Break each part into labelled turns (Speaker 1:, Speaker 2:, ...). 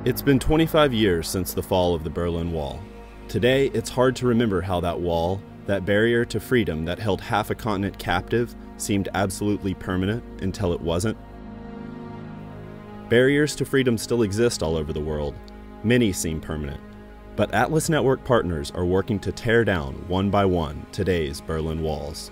Speaker 1: It's been 25 years since the fall of the Berlin Wall. Today, it's hard to remember how that wall, that barrier to freedom that held half a continent captive, seemed absolutely permanent until it wasn't. Barriers to freedom still exist all over the world. Many seem permanent. But Atlas Network partners are working to tear down, one by one, today's Berlin walls.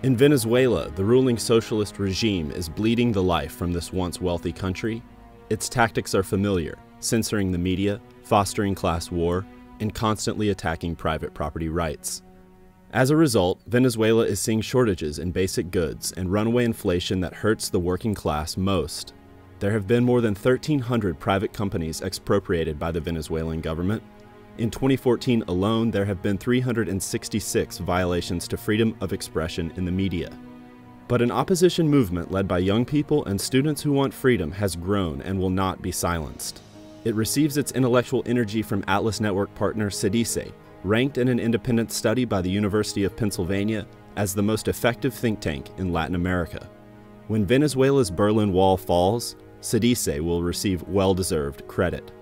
Speaker 1: In Venezuela, the ruling socialist regime is bleeding the life from this once wealthy country. Its tactics are familiar: censoring the media, fostering class war, and constantly attacking private property rights. As a result, Venezuela is seeing shortages in basic goods and runaway inflation that hurts the working class most. There have been more than 1,300 private companies expropriated by the Venezuelan government. In 2014 alone, there have been 366 violations to freedom of expression in the media. But an opposition movement led by young people and students who want freedom has grown and will not be silenced. It receives its intellectual energy from Atlas Network partner CEDICE, ranked in an independent study by the University of Pennsylvania as the most effective think tank in Latin America. When Venezuela's Berlin Wall falls, CEDICE will receive well-deserved credit.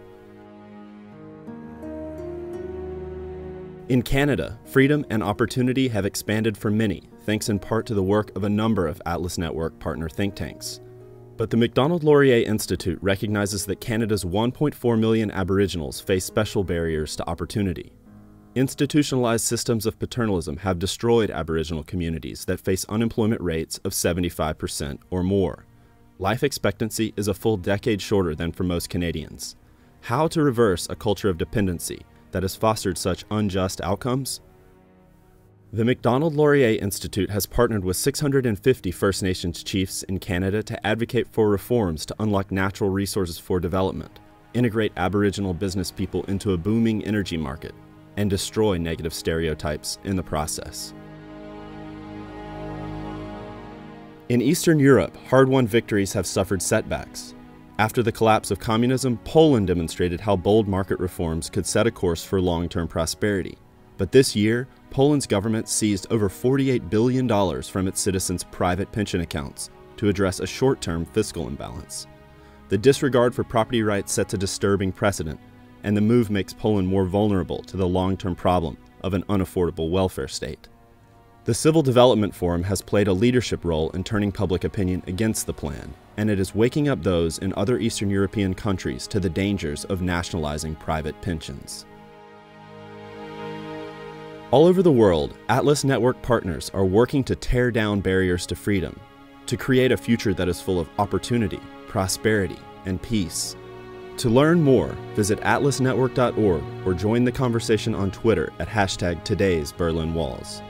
Speaker 1: In Canada, freedom and opportunity have expanded for many, thanks in part to the work of a number of Atlas Network partner think tanks. But the Macdonald-Laurier Institute recognizes that Canada's 1.4 million Aboriginals face special barriers to opportunity. Institutionalized systems of paternalism have destroyed Aboriginal communities that face unemployment rates of 75% or more. Life expectancy is a full decade shorter than for most Canadians. How to reverse a culture of dependency that has fostered such unjust outcomes? The Macdonald-Laurier Institute has partnered with 650 First Nations chiefs in Canada to advocate for reforms to unlock natural resources for development, integrate Aboriginal business people into a booming energy market, and destroy negative stereotypes in the process. In Eastern Europe, hard-won victories have suffered setbacks. After the collapse of communism, Poland demonstrated how bold market reforms could set a course for long-term prosperity. But this year, Poland's government seized over $48 billion from its citizens' private pension accounts to address a short-term fiscal imbalance. The disregard for property rights sets a disturbing precedent, and the move makes Poland more vulnerable to the long-term problem of an unaffordable welfare state. The Civil Development Forum has played a leadership role in turning public opinion against the plan, and it is waking up those in other Eastern European countries to the dangers of nationalizing private pensions. All over the world, Atlas Network partners are working to tear down barriers to freedom, to create a future that is full of opportunity, prosperity, and peace. To learn more, visit atlasnetwork.org or join the conversation on Twitter at #Today'sBerlinWalls.